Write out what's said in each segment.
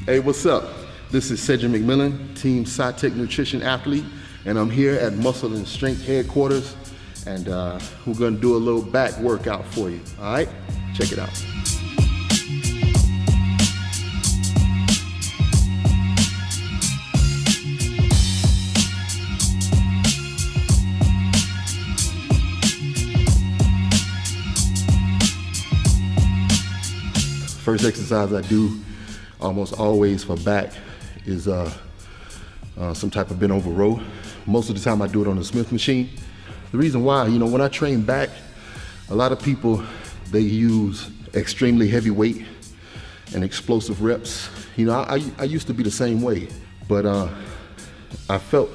Hey, what's up? This is Cedric McMillan, Team Scitec Nutrition Athlete, and I'm here at Muscle and Strength Headquarters, and we're gonna do a little back workout for you, all right? Check it out. First exercise I do almost always for back is some type of bent over row. Most of the time I do it on the Smith machine. The reason why, when I train back, a lot of people, they use extremely heavy weight and explosive reps. I used to be the same way, but I felt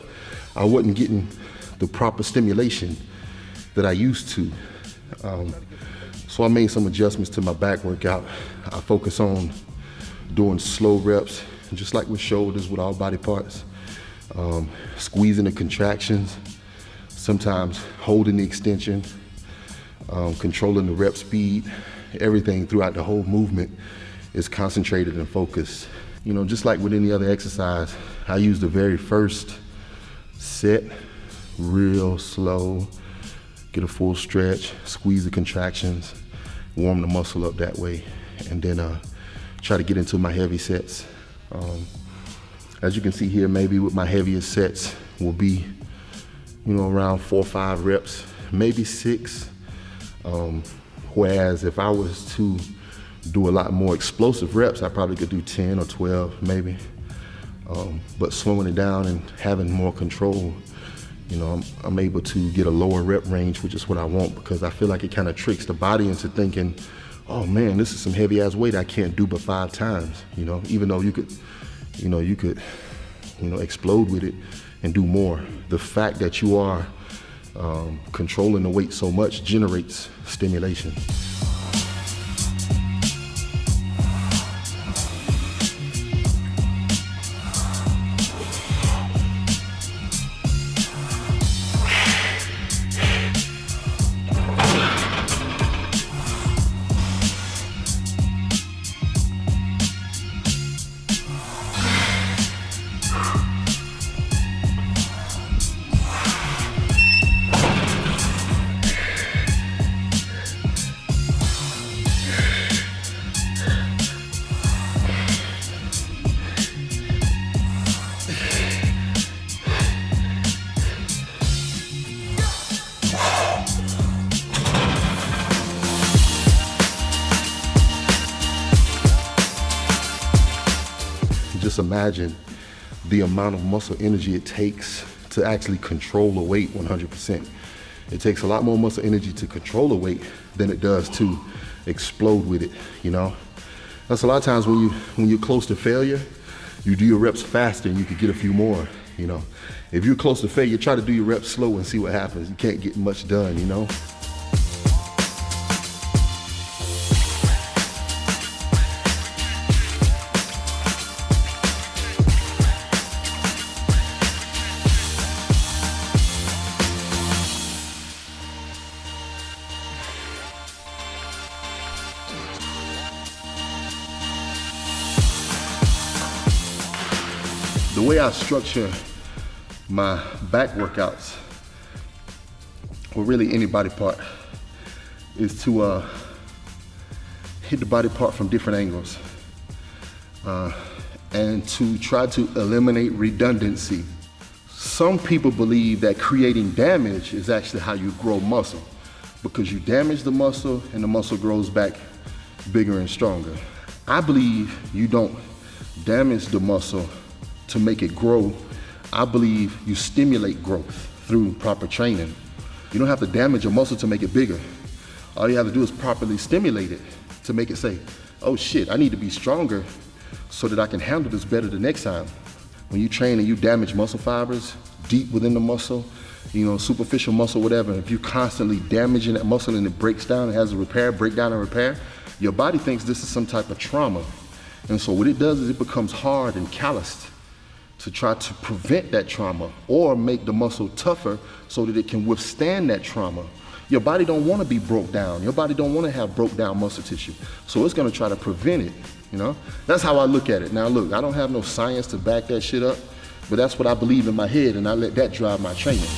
I wasn't getting the proper stimulation that I used to. So I made some adjustments to my back workout. I focus on doing slow reps, just like with shoulders, with all body parts. Squeezing the contractions, sometimes holding the extension, controlling the rep speed. Everything throughout the whole movement is concentrated and focused. Just like with any other exercise, I use the very first set real slow, get a full stretch, squeeze the contractions, warm the muscle up that way, and then try to get into my heavy sets. As you can see here, maybe with my heaviest sets will be, around 4 or 5 reps, maybe 6. Whereas if I was to do a lot more explosive reps, I probably could do 10 or 12 maybe. But slowing it down and having more control, I'm able to get a lower rep range, which is what I want, because I feel like it kind of tricks the body into thinking, oh man, this is some heavy ass weight I can't do but 5 times, even though you could explode with it and do more. The fact that you are controlling the weight so much generates stimulation. Just imagine the amount of muscle energy it takes to actually control the weight 100%. It takes a lot more muscle energy to control the weight than it does to explode with it, That's a lot of times when you're close to failure, you do your reps faster and you could get a few more, If you're close to failure, try to do your reps slow and see what happens. You can't get much done, The way I structure my back workouts, or really any body part, is to hit the body part from different angles and to try to eliminate redundancy. Some people believe that creating damage is actually how you grow muscle, because you damage the muscle and the muscle grows back bigger and stronger. I believe you don't damage the muscle to make it grow. I believe you stimulate growth through proper training. You don't have to damage a muscle to make it bigger. All you have to do is properly stimulate it to make it say, oh shit, I need to be stronger so that I can handle this better the next time. When you train and you damage muscle fibers deep within the muscle, superficial muscle, whatever, if you're constantly damaging that muscle and it breaks down, it has a breakdown and repair, your body thinks this is some type of trauma. And so what it does is it becomes hard and calloused to try to prevent that trauma or make the muscle tougher so that it can withstand that trauma. Your body don't want to be broke down. Your body don't want to have broke down muscle tissue. So it's going to try to prevent it. you know? That's how I look at it. Now look, I don't have no science to back that shit up, but that's what I believe in my head, and I let that drive my training.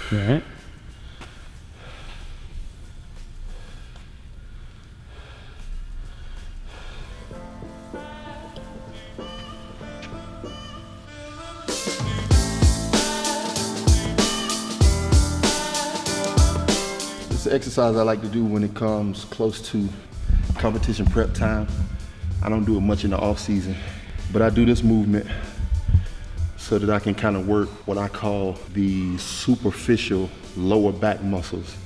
All right. It's an exercise I like to do when it comes close to competition prep time. I don't do it much in the off season, but I do this movement so that I can kind of work what I call the superficial lower back muscles.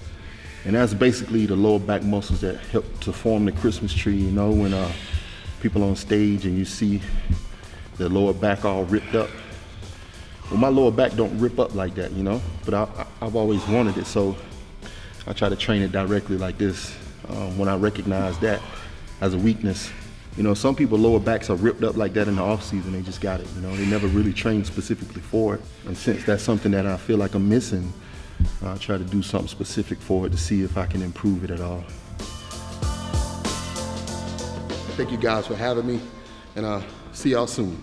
And that's basically the lower back muscles that help to form the Christmas tree, you know, when people on stage and you see the lower back all ripped up. Well, my lower back don't rip up like that, you know, but I've always wanted it, so I try to train it directly like this when I recognize that as a weakness. You know, some people lower backs are ripped up like that in the off season, they just got it, you know, they never really trained specifically for it. And since that's something that I feel like I'm missing, I try to do something specific for it to see if I can improve it at all. Thank you guys for having me, and see y'all soon.